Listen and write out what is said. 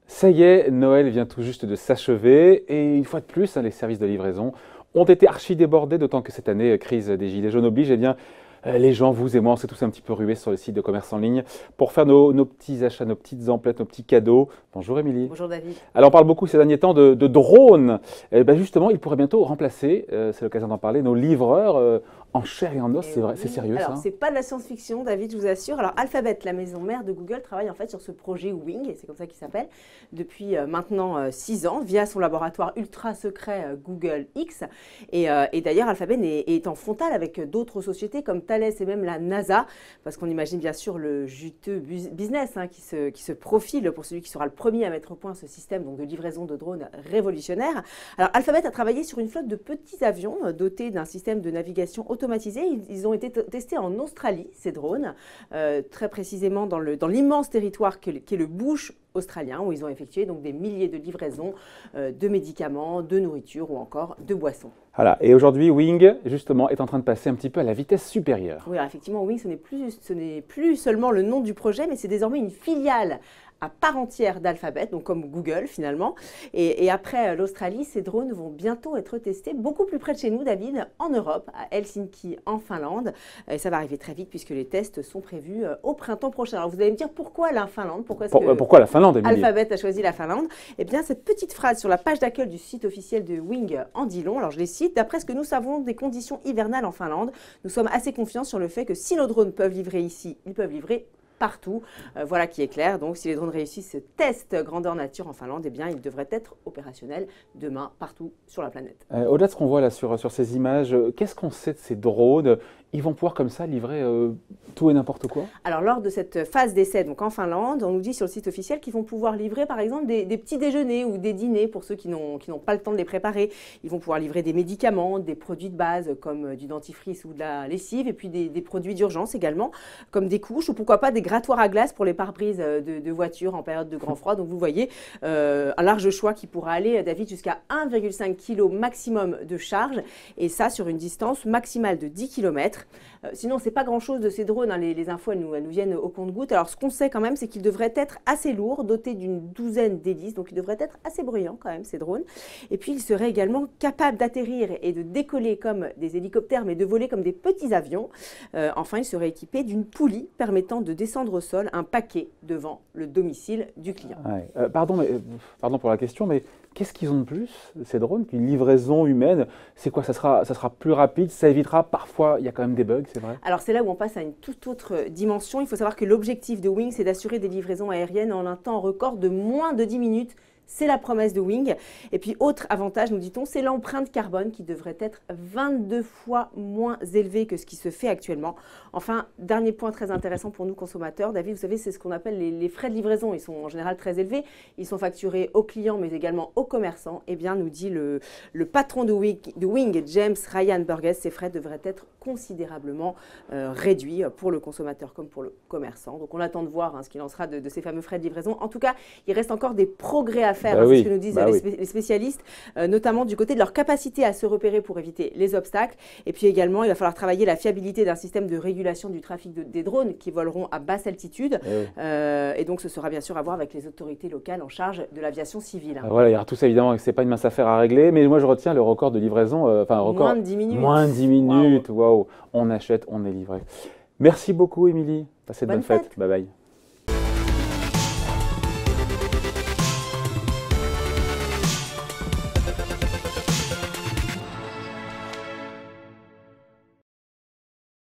Ça y est, Noël vient tout juste de s'achever et une fois de plus, les services de livraison ont été archi débordés, d'autant que cette année, crise des gilets jaunes oblige, eh bien, les gens, vous et moi, on s'est tous un petit peu rués sur le site de commerce en ligne pour faire nos petits achats, nos petites emplettes, nos petits cadeaux. Bonjour Émilie. Bonjour David. Alors on parle beaucoup ces derniers temps de drones. Justement, ils pourraient bientôt remplacer, c'est l'occasion d'en parler, nos livreurs en chair et en os. C'est vrai, c'est sérieux ça? Alors c'est pas de la science-fiction, David, je vous assure. Alors Alphabet, la maison mère de Google, travaille en fait sur ce projet Wing, et c'est comme ça qu'il s'appelle, depuis maintenant 6 ans, via son laboratoire ultra secret Google X. Et d'ailleurs, Alphabet est en frontal avec d'autres sociétés comme Thales et même la NASA, parce qu'on imagine bien sûr le juteux business qui se profile pour celui qui sera le premier à mettre au point ce système donc, de livraison de drones révolutionnaire. Alors Alphabet a travaillé sur une flotte de petits avions dotés d'un système de navigation automatisé. Ils ont été testés en Australie, ces drones, très précisément dans l'immense territoire qu'est le bush australien, où ils ont effectué donc des milliers de livraisons de médicaments, de nourriture ou encore de boissons. Voilà, et aujourd'hui, Wing, justement, est en train de passer un petit peu à la vitesse supérieure. Oui, alors effectivement, Wing, ce n'est plus seulement le nom du projet, mais c'est désormais une filiale à part entière d'Alphabet, donc comme Google finalement. Et après l'Australie, ces drones vont bientôt être testés beaucoup plus près de chez nous, David, en Europe, à Helsinki, en Finlande. Et ça va arriver très vite puisque les tests sont prévus au printemps prochain. Alors vous allez me dire pourquoi la Finlande? Pourquoi la Finlande, Émilie? Alphabet a choisi la Finlande. Eh bien, cette petite phrase sur la page d'accueil du site officiel de Wing en dit long. Alors je les cite. D'après ce que nous savons des conditions hivernales en Finlande, nous sommes assez confiants sur le fait que si nos drones peuvent livrer ici, ils peuvent livrer partout. Voilà qui est clair. Donc, si les drones réussissent ce test grandeur nature en Finlande, eh bien, ils devraient être opérationnels demain partout sur la planète. Au-delà de ce qu'on voit là sur ces images, qu'est-ce qu'on sait de ces drones? Ils vont pouvoir comme ça livrer tout et n'importe quoi? Alors, lors de cette phase d'essai donc en Finlande, on nous dit sur le site officiel qu'ils vont pouvoir livrer par exemple des petits déjeuners ou des dîners pour ceux qui n'ont pas le temps de les préparer. Ils vont pouvoir livrer des médicaments, des produits de base comme du dentifrice ou de la lessive et puis des produits d'urgence également comme des couches ou pourquoi pas des grattoirs à glace pour les pare-brises de voitures en période de grand froid. Donc vous voyez un large choix qui pourra aller, David, jusqu'à 1,5 kg maximum de charge et ça sur une distance maximale de 10 km. Sinon, c'est pas grand-chose de ces drones. Les infos, elles nous viennent au compte-gouttes. Alors, ce qu'on sait quand même, c'est qu'ils devraient être assez lourds, dotés d'une douzaine d'hélices. Donc, ils devraient être assez bruyants quand même, ces drones. Et puis, ils seraient également capables d'atterrir et de décoller comme des hélicoptères, mais de voler comme des petits avions. Enfin, ils seraient équipés d'une poulie permettant de descendre au sol un paquet devant le domicile du client. Ouais. Pardon pour la question, mais qu'est-ce qu'ils ont de plus, ces drones, qu'une livraison humaine? C'est quoi? Ça sera plus rapide, ça évitera parfois, il y a quand même des bugs, c'est vrai? Alors c'est là où on passe à une toute autre dimension. Il faut savoir que l'objectif de Wing, c'est d'assurer des livraisons aériennes en un temps record de moins de 10 minutes. C'est la promesse de Wing. Et puis, autre avantage, nous dit-on, c'est l'empreinte carbone qui devrait être 22 fois moins élevée que ce qui se fait actuellement. Enfin, dernier point très intéressant pour nous consommateurs, David, vous savez, c'est ce qu'on appelle les frais de livraison. Ils sont en général très élevés. Ils sont facturés aux clients, mais également aux commerçants. Eh bien, nous dit le patron de Wing, James Ryan Burgess, ces frais devraient être considérablement réduits pour le consommateur comme pour le commerçant. Donc, on attend de voir ce qu'il en sera de ces fameux frais de livraison. En tout cas, il reste encore des progrès à faire, c'est ce que nous disent les spécialistes, notamment du côté de leur capacité à se repérer pour éviter les obstacles. Et puis également, il va falloir travailler la fiabilité d'un système de régulation du trafic des drones qui voleront à basse altitude. Et donc, ce sera bien sûr à voir avec les autorités locales en charge de l'aviation civile. Voilà, il y aura tout ça évidemment, ce n'est pas une mince affaire à régler, mais moi je retiens le record de livraison, moins de 10 minutes. Moins de 10 minutes, waouh, on achète, on est livré. Merci beaucoup Émilie, passez de bonnes fêtes, bye bye.